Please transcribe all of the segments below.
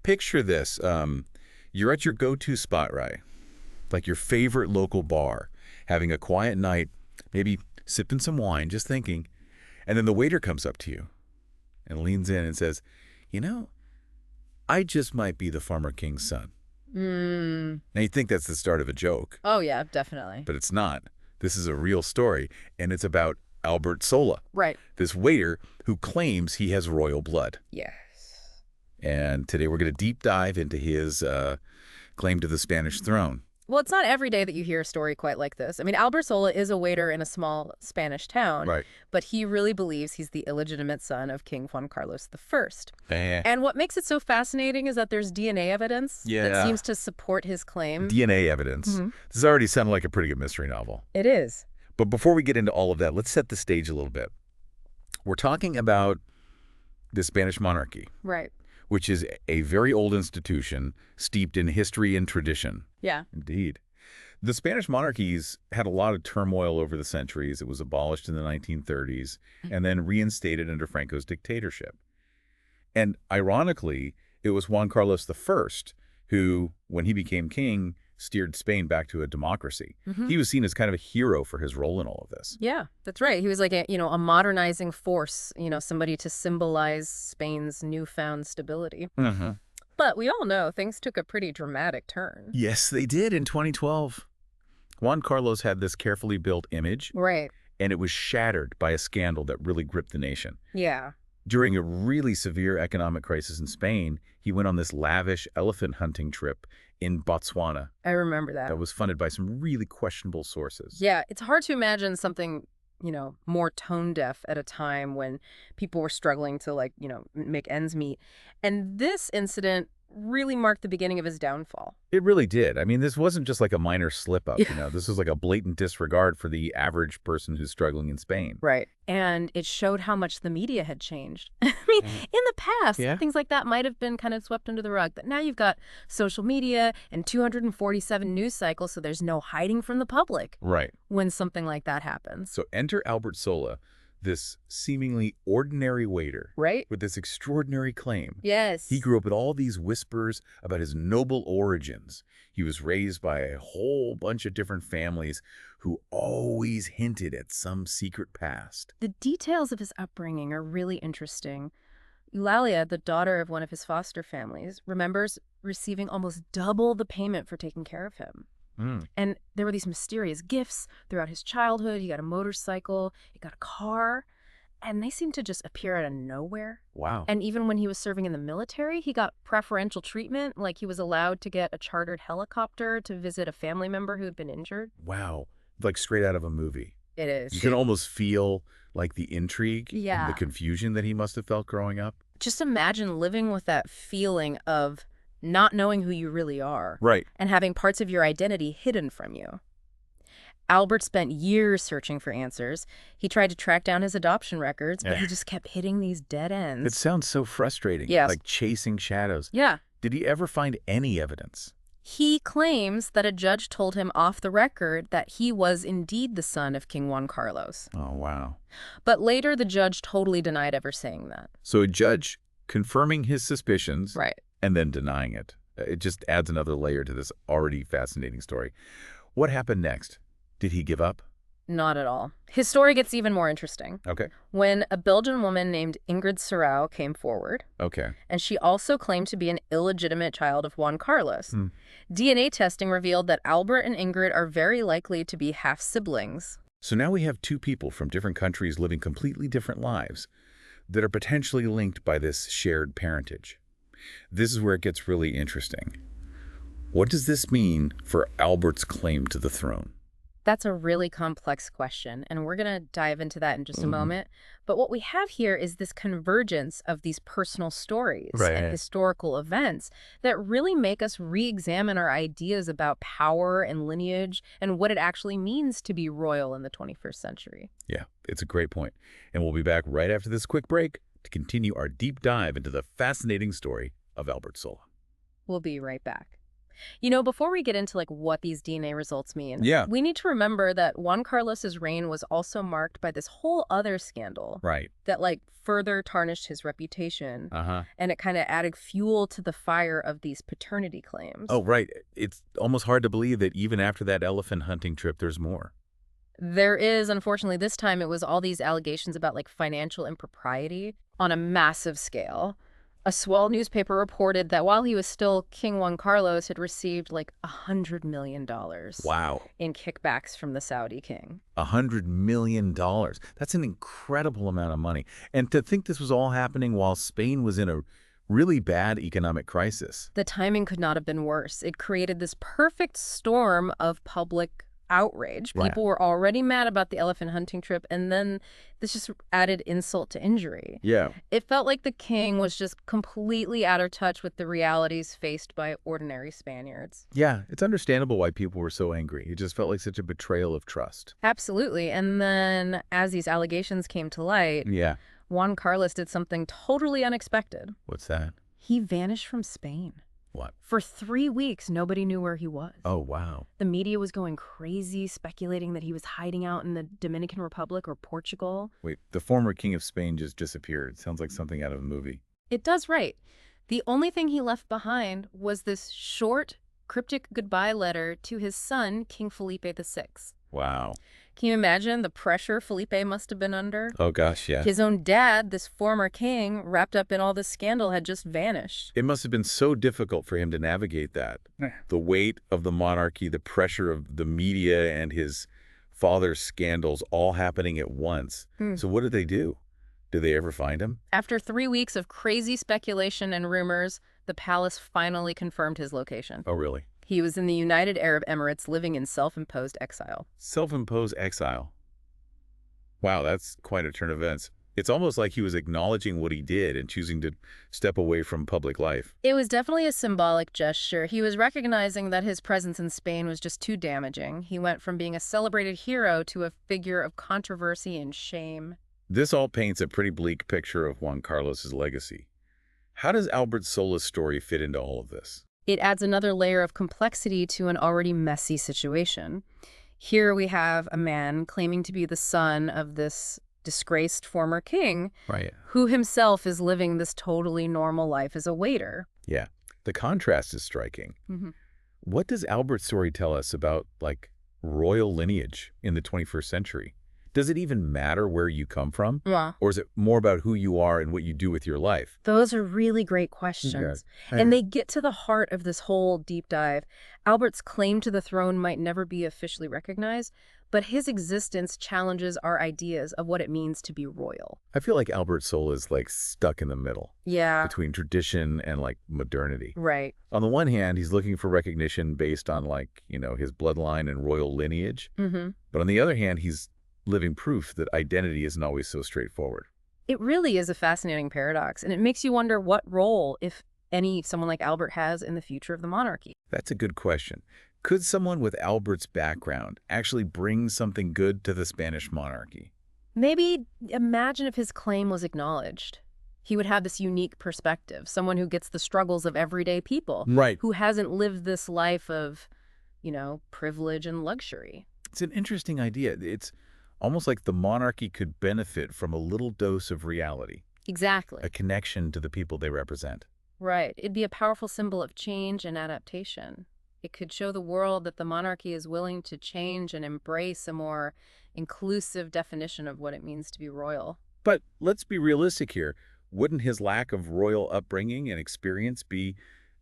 picture this. You're at your go-to spot, right? Like your favorite local bar, having a quiet night, maybe sipping some wine, just thinking. And then the waiter comes up to you and leans in and says, you know, I just might be the Farmer King's son. Now, you think that's the start of a joke. Oh, yeah, definitely. But it's not. This is a real story, and it's about Albert Sola. Right. This waiter who claims he has royal blood. Yes. And today we're going to deep dive into his claim to the Spanish throne. Well, it's not every day that you hear a story quite like this. I mean, Albert Sola is a waiter in a small Spanish town, Right. but he really believes he's the illegitimate son of King Juan Carlos I. Eh. And what makes it so fascinating is that there's DNA evidence that seems to support his claim. DNA evidence. This already sounded like a pretty good mystery novel. It is. But before we get into all of that, let's set the stage a little bit. We're talking about the Spanish monarchy. Right. Which is a very old institution steeped in history and tradition. Yeah. Indeed. The Spanish monarchies had a lot of turmoil over the centuries. It was abolished in the 1930s and then reinstated under Franco's dictatorship. And ironically, it was Juan Carlos I who, when he became king, steered Spain back to a democracy. He was seen as kind of a hero for his role in all of this. Yeah, that's right. He was like a modernizing force, somebody to symbolize Spain's newfound stability. But we all know things took a pretty dramatic turn. Yes, they did in 2012. Juan Carlos had this carefully built image. Right. And it was shattered by a scandal that really gripped the nation. Yeah. During a really severe economic crisis in Spain, he went on this lavish elephant hunting trip in Botswana. I remember that. That was funded by some really questionable sources. Yeah, it's hard to imagine something, more tone deaf at a time when people were struggling to make ends meet. And this incident really marked the beginning of his downfall. It really did. I mean, this wasn't just like a minor slip-up, This was like a blatant disregard for the average person who's struggling in Spain. Right. And it showed how much the media had changed. I mean, in the past, things like that might have been kind of swept under the rug. But now you've got social media and 247 news cycles, so there's no hiding from the public. Right. When something like that happens. So enter Albert Sola, this seemingly ordinary waiter. Right. With this extraordinary claim. Yes. He grew up with all these whispers about his noble origins. He was raised by a whole bunch of different families who always hinted at some secret past. The details of his upbringing are really interesting. Eulalia, the daughter of one of his foster families, remembers receiving almost double the payment for taking care of him. And there were these mysterious gifts throughout his childhood. He got a motorcycle, he got a car, and they seemed to just appear out of nowhere. Wow. And even when he was serving in the military, he got preferential treatment, like he was allowed to get a chartered helicopter to visit a family member who had been injured. Wow. Like straight out of a movie. It is. You can almost feel like the intrigue and the confusion that he must have felt growing up. Just imagine living with that feeling of not knowing who you really are. Right. And having parts of your identity hidden from you. Albert spent years searching for answers. He tried to track down his adoption records, but he just kept hitting these dead ends. It sounds so frustrating. Yes. Like chasing shadows. Yeah. Did he ever find any evidence? He claims that a judge told him off the record that he was indeed the son of King Juan Carlos. Oh, wow. But later, the judge totally denied ever saying that. So a judge confirming his suspicions. Right. And then denying it. It just adds another layer to this already fascinating story. What happened next? Did he give up? Not at all. His story gets even more interesting. Okay. When a Belgian woman named Ingrid Serrao came forward. Okay. And she also claimed to be an illegitimate child of Juan Carlos. DNA testing revealed that Albert and Ingrid are very likely to be half-siblings. So now we have two people from different countries living completely different lives that are potentially linked by this shared parentage. This is where it gets really interesting. What does this mean for Albert's claim to the throne? That's a really complex question, and we're going to dive into that in just a moment. But what we have here is this convergence of these personal stories and historical events that really make us re-examine our ideas about power and lineage and what it actually means to be royal in the 21st century. Yeah, it's a great point. And we'll be back right after this quick break to continue our deep dive into the fascinating story of Albert Sola. We'll be right back. Before we get into what these DNA results mean, Yeah. we need to remember that Juan Carlos's reign was also marked by this whole other scandal Right. that further tarnished his reputation, Uh-huh. and it kind of added fuel to the fire of these paternity claims. Oh, right. It's almost hard to believe that even after that elephant hunting trip, there's more. There is, unfortunately, this time it was all these allegations about financial impropriety on a massive scale. A swell newspaper reported that while he was still King Juan Carlos, had received $100 million Wow. in kickbacks from the Saudi king. $100 million. That's an incredible amount of money. And to think this was all happening while Spain was in a really bad economic crisis. The timing could not have been worse. It created this perfect storm of public outrage. Right. People were already mad about the elephant hunting trip, and then this just added insult to injury. Yeah. It felt like the king was just completely out of touch with the realities faced by ordinary Spaniards. Yeah, it's understandable why people were so angry. It just felt like such a betrayal of trust. Absolutely. And then as these allegations came to light, Yeah. Juan Carlos did something totally unexpected. What's that? He vanished from Spain. What? For 3 weeks, nobody knew where he was. Oh, wow. The media was going crazy, speculating that he was hiding out in the Dominican Republic or Portugal. Wait, the former king of Spain just disappeared. Sounds like something out of a movie. It does, right. The only thing he left behind was this short, cryptic goodbye letter to his son, King Felipe VI. Wow. Can you imagine the pressure Felipe must have been under? Oh, gosh, yeah. His own dad, this former king, wrapped up in all this scandal, had just vanished. It must have been so difficult for him to navigate that. The weight of the monarchy, the pressure of the media, and his father's scandals all happening at once. So what did they do? Did they ever find him? After 3 weeks of crazy speculation and rumors, the palace finally confirmed his location. Oh, really? He was in the United Arab Emirates living in self-imposed exile. Self-imposed exile. Wow, that's quite a turn of events. It's almost like he was acknowledging what he did and choosing to step away from public life. It was definitely a symbolic gesture. He was recognizing that his presence in Spain was just too damaging. He went from being a celebrated hero to a figure of controversy and shame. This all paints a pretty bleak picture of Juan Carlos's legacy. How does Albert Sola's story fit into all of this? It adds another layer of complexity to an already messy situation. Here we have a man claiming to be the son of this disgraced former king, Right. who himself is living this totally normal life as a waiter. Yeah. The contrast is striking. Mm-hmm. What does Albert's story tell us about, royal lineage in the 21st century? Does it even matter where you come from? Yeah. Or is it more about who you are and what you do with your life? Those are really great questions. And they get to the heart of this whole deep dive. Albert's claim to the throne might never be officially recognized, but his existence challenges our ideas of what it means to be royal. I feel like Albert Sola is, stuck in the middle Yeah. between tradition and, modernity. Right. On the one hand, he's looking for recognition based on, his bloodline and royal lineage. Mm-hmm. But on the other hand, he's living proof that identity isn't always so straightforward. It really is a fascinating paradox, and it makes you wonder what role, if any, someone like Albert has in the future of the monarchy. That's a good question. Could someone with Albert's background actually bring something good to the Spanish monarchy? Maybe imagine if his claim was acknowledged. He would have this unique perspective, someone who gets the struggles of everyday people, Right. who hasn't lived this life of, privilege and luxury. It's an interesting idea. It's almost like the monarchy could benefit from a little dose of reality, Exactly. a connection to the people they represent. Right. It'd be a powerful symbol of change and adaptation. It could show the world that the monarchy is willing to change and embrace a more inclusive definition of what it means to be royal. But let's be realistic here. Wouldn't his lack of royal upbringing and experience be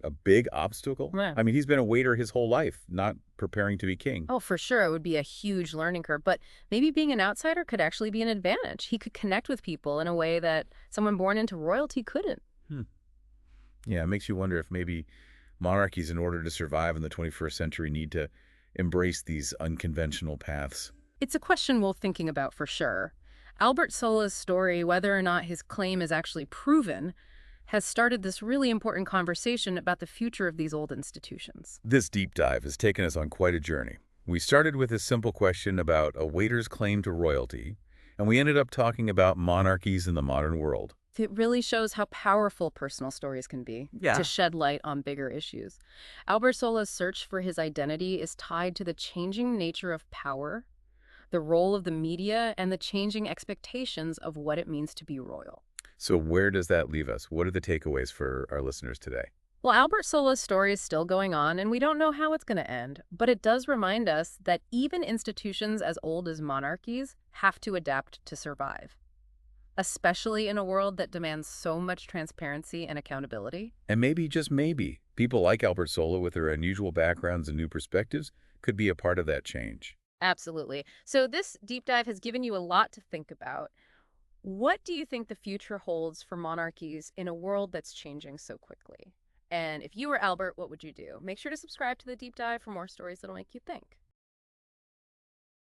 a big obstacle? Yeah. I mean, he's been a waiter his whole life, not preparing to be king. Oh, for sure, it would be a huge learning curve, but maybe being an outsider could actually be an advantage. He could connect with people in a way that someone born into royalty couldn't. Yeah, it makes you wonder if maybe monarchies, in order to survive in the 21st century, need to embrace these unconventional paths. It's a question we're thinking about for sure. Albert Sola's story, whether or not his claim is actually proven, has started this really important conversation about the future of these old institutions. This deep dive has taken us on quite a journey. We started with a simple question about a waiter's claim to royalty, and we ended up talking about monarchies in the modern world. It really shows how powerful personal stories can be to Yeah. shed light on bigger issues. Albert Sola's search for his identity is tied to the changing nature of power, the role of the media, and the changing expectations of what it means to be royal. So where does that leave us? What are the takeaways for our listeners today? Well, Albert Sola's story is still going on, and we don't know how it's going to end, but it does remind us that even institutions as old as monarchies have to adapt to survive, especially in a world that demands so much transparency and accountability. And maybe, just maybe, people like Albert Sola with their unusual backgrounds and new perspectives could be a part of that change. Absolutely. So this deep dive has given you a lot to think about. What do you think the future holds for monarchies in a world that's changing so quickly? And if you were Albert, what would you do? Make sure to subscribe to the deep dive for more stories that'll make you think.